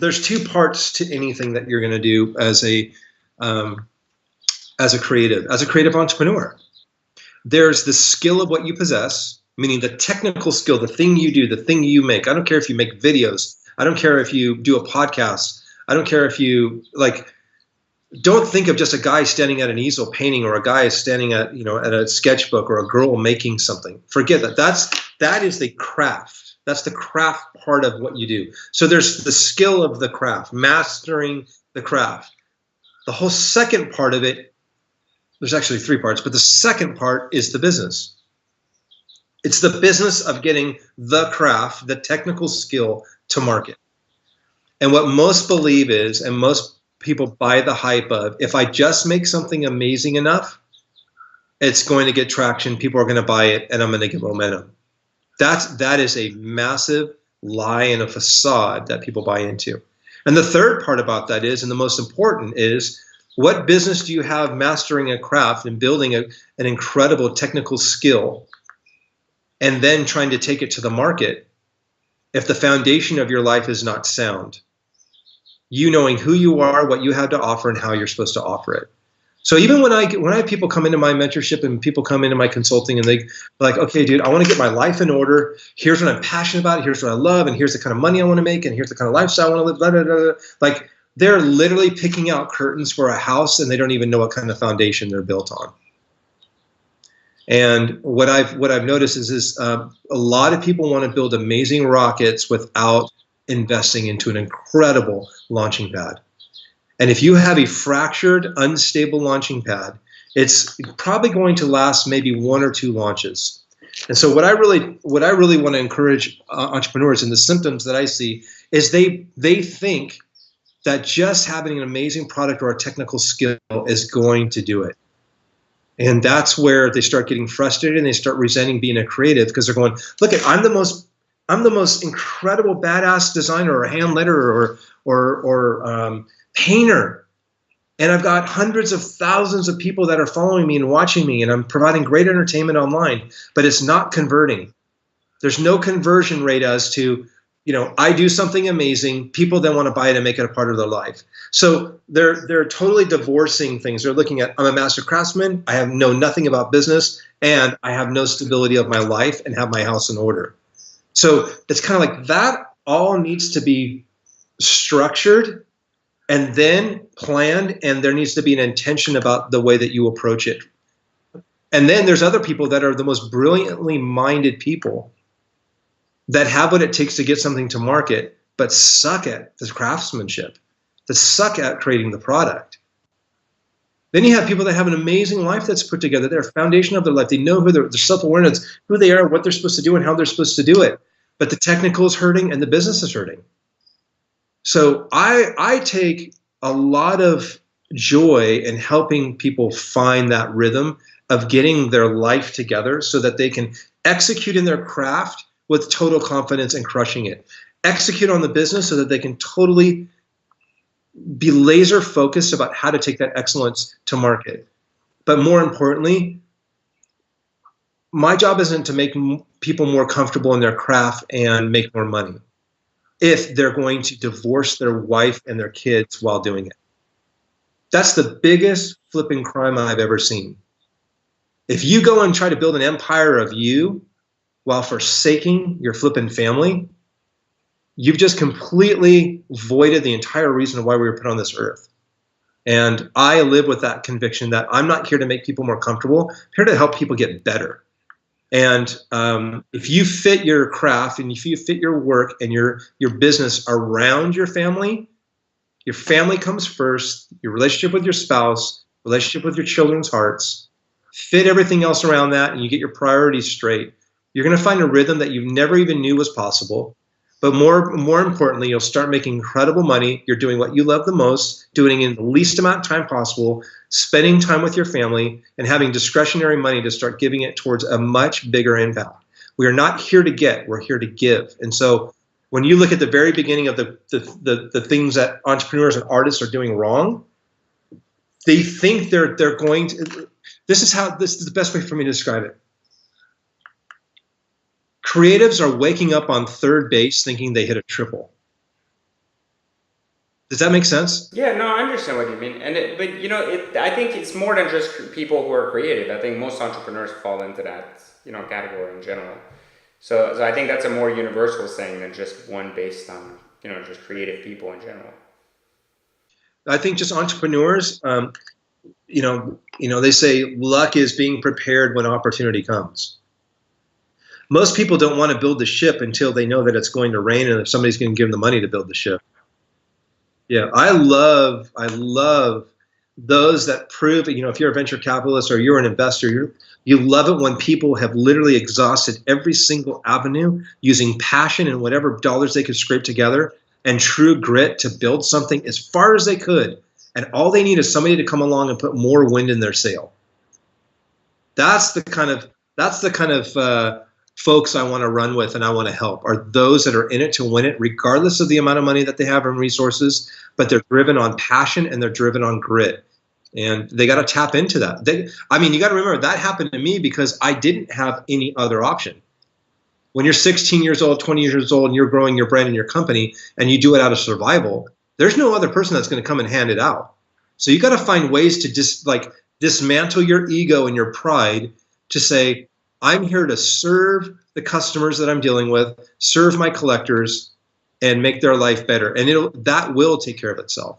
there's two parts to anything that you're going to do as a creative entrepreneur. There's the skill of what you possess, meaning the technical skill, the thing you do, the thing you make. I don't care if you make videos. I don't care if you do a podcast. I don't care if you don't think of just a guy standing at an easel painting, or a guy standing at a sketchbook, or a girl making something. Forget that. That is the craft. That's the craft part of what you do. So there's the skill of the craft, mastering the craft. The whole second part of it, there's actually three parts, but the second part is the business. It's the business of getting the craft, the technical skill to market. And what most believe is, and most people buy the hype of, if I just make something amazing enough, it's going to get traction, people are going to buy it, and I'm going to get momentum. That is a massive lie and a facade that people buy into. And the third part about that is, and the most important is, what business do you have mastering a craft and building an incredible technical skill, and then trying to take it to the market, if the foundation of your life is not sound? You knowing who you are, what you have to offer, and how you're supposed to offer it. So even when I have people come into my mentorship and people come into my consulting and they're like, okay, dude, I want to get my life in order. Here's what I'm passionate about. Here's what I love. And here's the kind of money I want to make. And here's the kind of lifestyle I want to live. Blah, blah, blah, blah. Like, they're literally picking out curtains for a house, and they don't even know what kind of foundation they're built on. And what I've noticed is a lot of people want to build amazing rockets without investing into an incredible launching pad. And if you have a fractured, unstable launching pad, it's probably going to last maybe one or two launches. And so what I really want to encourage entrepreneurs, and the symptoms that I see, is they think that just having an amazing product or a technical skill is going to do it. And that's where they start getting frustrated, and they start resenting being a creative, because they're going, look, I'm the most incredible badass designer, or hand letterer, or painter, and I've got hundreds of thousands of people that are following me and watching me, and I'm providing great entertainment online, but it's not converting. There's no conversion rate as to, I do something amazing, people then want to buy it and make it a part of their life. So they're totally divorcing things. They're looking at, I'm a master craftsman, I know nothing about business, and I have no stability of my life and have my house in order. So it's kind of like that all needs to be structured and then planned, and there needs to be an intention about the way that you approach it. And then there's other people that are the most brilliantly minded people that have what it takes to get something to market, but suck at the craftsmanship, that suck at creating the product. Then you have people that have an amazing life that's put together. They're a foundation of their life. They know who their self-awareness, who they are, what they're supposed to do, and how they're supposed to do it. But the technical is hurting and the business is hurting. So I take a lot of joy in helping people find that rhythm of getting their life together so that they can execute in their craft with total confidence and crushing it. Execute on the business so that they can totally be laser focused about how to take that excellence to market. But more importantly, my job isn't to make people more comfortable in their craft and make more money if they're going to divorce their wife and their kids while doing it. That's the biggest flipping crime I've ever seen. If you go and try to build an empire of you while forsaking your flipping family, you've just completely voided the entire reason why we were put on this earth. And I live with that conviction that I'm not here to make people more comfortable. I'm here to help people get better. And if you fit your craft and if you fit your work and your business around your family comes first, your relationship with your spouse, relationship with your children's hearts, fit everything else around that, and you get your priorities straight, you're going to find a rhythm that you never even knew was possible. But more importantly, you'll start making incredible money. You're doing what you love the most, doing it in the least amount of time possible, spending time with your family, and having discretionary money to start giving it towards a much bigger impact. We are not here to get, we're here to give. And so when you look at the very beginning of the things that entrepreneurs and artists are doing wrong, they think they're going to, this is the best way for me to describe it. Creatives are waking up on third base thinking they hit a triple. Does that make sense? Yeah, no, I understand what you mean, and but I think it's more than just people who are creative. I think most entrepreneurs fall into that, category in general. So I think that's a more universal saying than just one based on, just creative people in general. I think just entrepreneurs, they say luck is being prepared when opportunity comes. Most people don't want to build the ship until they know that it's going to rain and if somebody's going to give them the money to build the ship. Yeah, I love those that prove, if you're a venture capitalist or you're an investor, you love it when people have literally exhausted every single avenue using passion and whatever dollars they could scrape together and true grit to build something as far as they could. And all they need is somebody to come along and put more wind in their sail. That's the kind of folks I want to run with and I want to help are those that are in it to win it, regardless of the amount of money that they have and resources, but they're driven on passion and they're driven on grit. And they got to tap into that. You got to remember that happened to me because I didn't have any other option. When you're 16 years old, 20 years old, and you're growing your brand and your company and you do it out of survival, there's no other person that's going to come and hand it out. So you got to find ways to dismantle your ego and your pride to say, I'm here to serve the customers that I'm dealing with, serve my collectors, and make their life better. And that will take care of itself.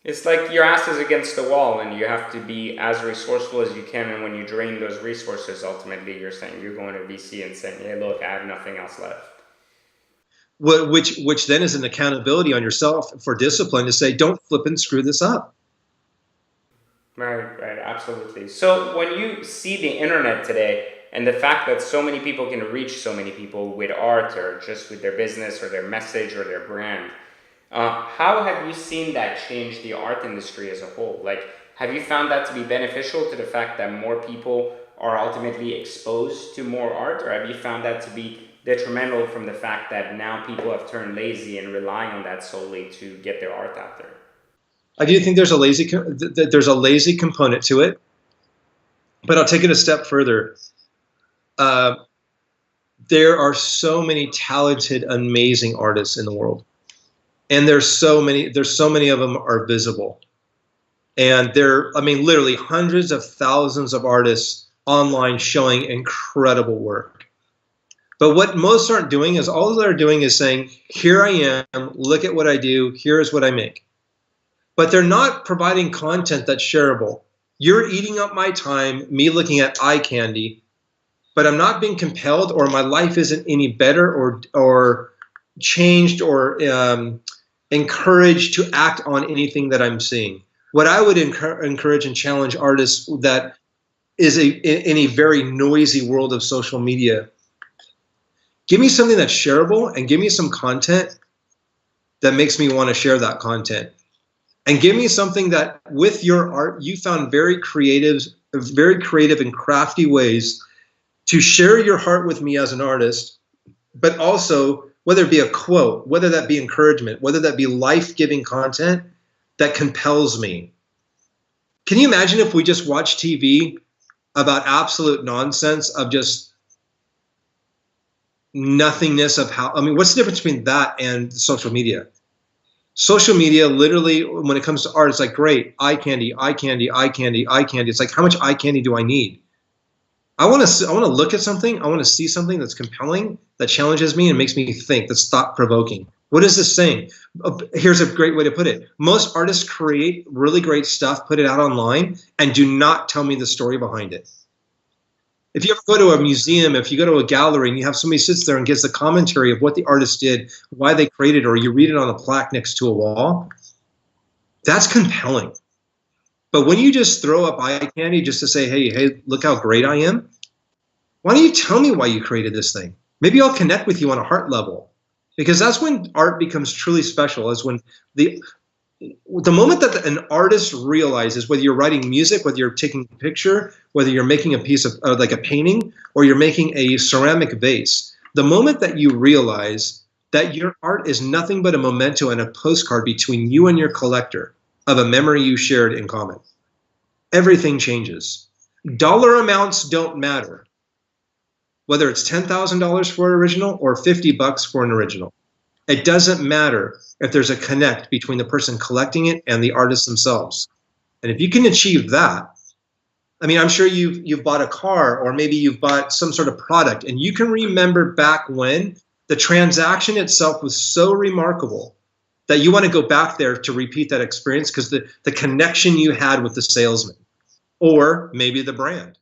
It's like your ass is against the wall, and you have to be as resourceful as you can. And when you drain those resources, ultimately, you're going to VC and saying, "Hey, look, I have nothing else left." Which then is an accountability on yourself for discipline to say, don't flip and screw this up. Right, absolutely. So when you see the internet today and the fact that so many people can reach so many people with art or just with their business or their message or their brand, how have you seen that change the art industry as a whole? Like, have you found that to be beneficial to the fact that more people are ultimately exposed to more art, or have you found that to be detrimental from the fact that now people have turned lazy and relying on that solely to get their art out there? I do think there's a lazy component to it, but I'll take it a step further. There are so many talented, amazing artists in the world, and there's so many of them are visible, and literally hundreds of thousands of artists online showing incredible work. But what most aren't doing is all they're doing is saying, "Here I am. Look at what I do. Here's what I make." But they're not providing content that's shareable. You're eating up my time, me looking at eye candy, but I'm not being compelled, or my life isn't any better or changed or encouraged to act on anything that I'm seeing. What I would encourage and challenge artists that is in a very noisy world of social media, give me something that's shareable and give me some content that makes me want to share that content. And give me something that with your art, you found very creative and crafty ways to share your heart with me as an artist, but also whether it be a quote, whether that be encouragement, whether that be life-giving content that compels me. Can you imagine if we just watch TV about absolute nonsense of just nothingness of what's the difference between that and social media? Social media, literally, when it comes to art, it's like, great, eye candy, eye candy, eye candy, eye candy. It's like, how much eye candy do I need? I want to look at something. I want to see something that's compelling, that challenges me and makes me think, that's thought-provoking. What is this saying? Here's a great way to put it. Most artists create really great stuff, put it out online, and do not tell me the story behind it. If you ever go to a museum, if you go to a gallery and you have somebody sits there and gives the commentary of what the artist did, why they created, or you read it on a plaque next to a wall, that's compelling. But when you just throw up eye candy just to say, hey, look how great I am, why don't you tell me why you created this thing? Maybe I'll connect with you on a heart level. Because that's when art becomes truly special, is when the moment that an artist realizes, whether you're writing music, whether you're taking a picture, whether you're making a piece of like a painting, or you're making a ceramic vase, the moment that you realize that your art is nothing but a memento and a postcard between you and your collector of a memory you shared in common, everything changes. Dollar amounts don't matter, whether it's $10,000 for an original or $50 for an original. It doesn't matter if there's a connect between the person collecting it and the artists themselves. And if you can achieve that, I mean, I'm sure you've bought a car, or maybe you've bought some sort of product, and you can remember back when the transaction itself was so remarkable that you want to go back there to repeat that experience because the connection you had with the salesman or maybe the brand.